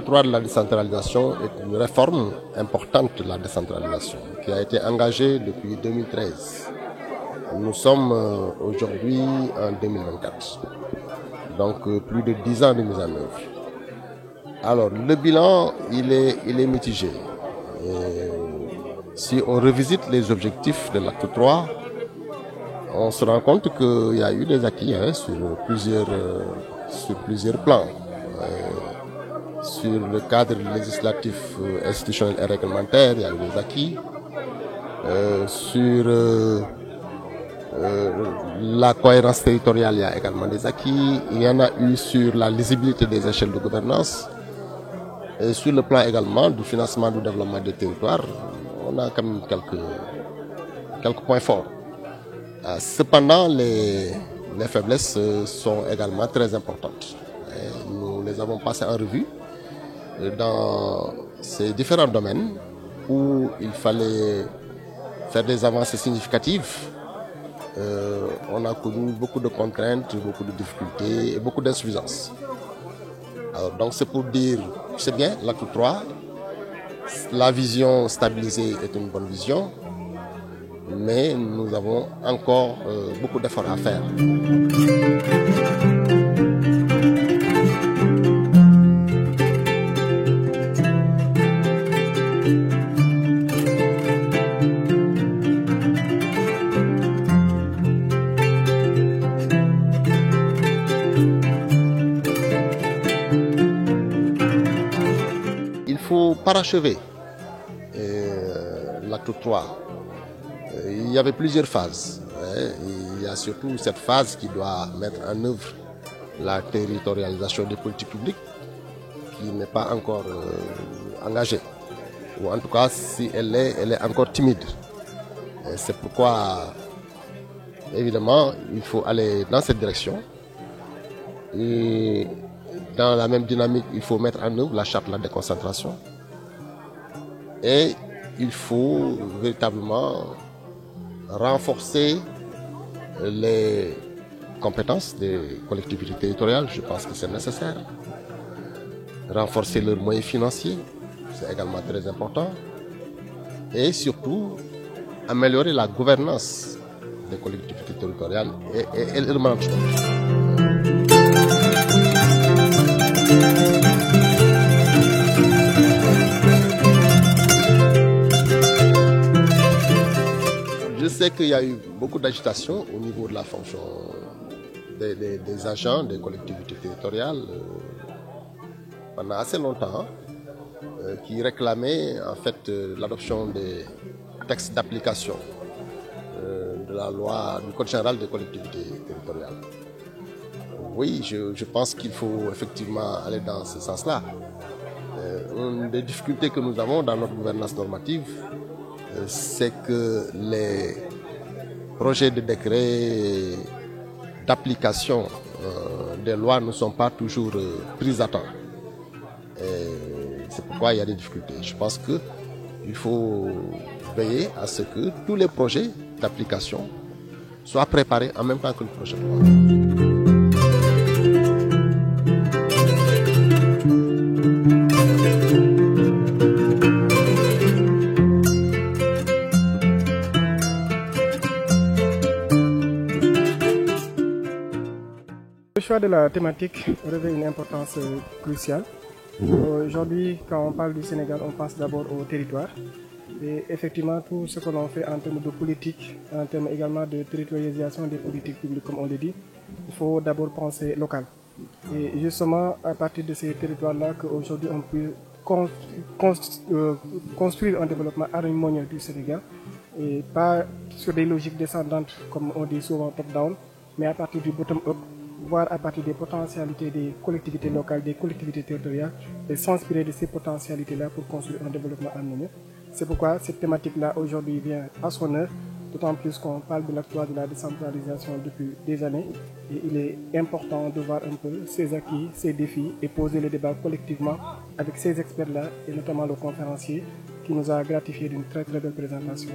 3 de la décentralisation est une réforme importante de la décentralisation qui a été engagée depuis 2013. Nous sommes aujourd'hui en 2024, donc plus de 10 ans de mise en œuvre. Alors le bilan, il est mitigé. Et si on revisite les objectifs de l'acte 3, on se rend compte qu'il y a eu des acquis sur plusieurs plans. Sur le cadre législatif, institutionnel et réglementaire, il y a eu des acquis. Sur la cohérence territoriale, il y a également des acquis. Il y en a eu sur la lisibilité des échelles de gouvernance. Et sur le plan également du financement du développement des territoires, on a quand même quelques points forts. Cependant, les faiblesses sont également très importantes. Et nous les avons passées en revue dans ces différents domaines où il fallait faire des avancées significatives. On a connu beaucoup de contraintes, beaucoup de difficultés et beaucoup d'insuffisances. Donc c'est pour dire, c'est bien, l'acte 3, la vision stabilisée est une bonne vision, mais nous avons encore beaucoup d'efforts à faire. Il faut parachever l'acte 3. Il y avait plusieurs phases. Il y a surtout cette phase qui doit mettre en œuvre la territorialisation des politiques publiques qui n'est pas encore engagée. Ou en tout cas, si elle est encore timide. C'est pourquoi, évidemment, il faut aller dans cette direction. Et dans la même dynamique, il faut mettre en œuvre la charte de la déconcentration. Et il faut véritablement renforcer les compétences des collectivités territoriales. Je pense que c'est nécessaire. Renforcer leurs moyens financiers, c'est également très important. Et surtout, améliorer la gouvernance des collectivités territoriales et le management. Je sais qu'il y a eu beaucoup d'agitation au niveau de la fonction des agents des collectivités territoriales pendant assez longtemps, qui réclamaient en fait l'adoption des textes d'application de la loi du Code général des collectivités territoriales. Oui, je pense qu'il faut effectivement aller dans ce sens-là. Une des difficultés que nous avons dans notre gouvernance normative, c'est que les projets de décret d'application des lois ne sont pas toujours pris à temps. C'est pourquoi il y a des difficultés. Je pense qu'il faut veiller à ce que tous les projets d'application soient préparés en même temps que le projet de loi. Le choix de la thématique revêt une importance cruciale. Aujourd'hui, quand on parle du Sénégal, on pense d'abord au territoire. Et effectivement, tout ce que l'on fait en termes de politique, en termes également de territorialisation des politiques publiques, comme on le dit, il faut d'abord penser local. Et justement, à partir de ces territoires-là, qu'aujourd'hui on peut construire un développement harmonieux du Sénégal, et pas sur des logiques descendantes, comme on dit souvent top-down, mais à partir du bottom-up, voire à partir des potentialités des collectivités locales, des collectivités territoriales, et s'inspirer de ces potentialités-là pour construire un développement harmonieux. C'est pourquoi cette thématique-là aujourd'hui vient à son heure, d'autant plus qu'on parle de l'acte 3 de la décentralisation depuis des années. Et il est important de voir un peu ces acquis, ces défis et poser le débat collectivement avec ces experts-là et notamment le conférencier qui nous a gratifié d'une très très belle présentation.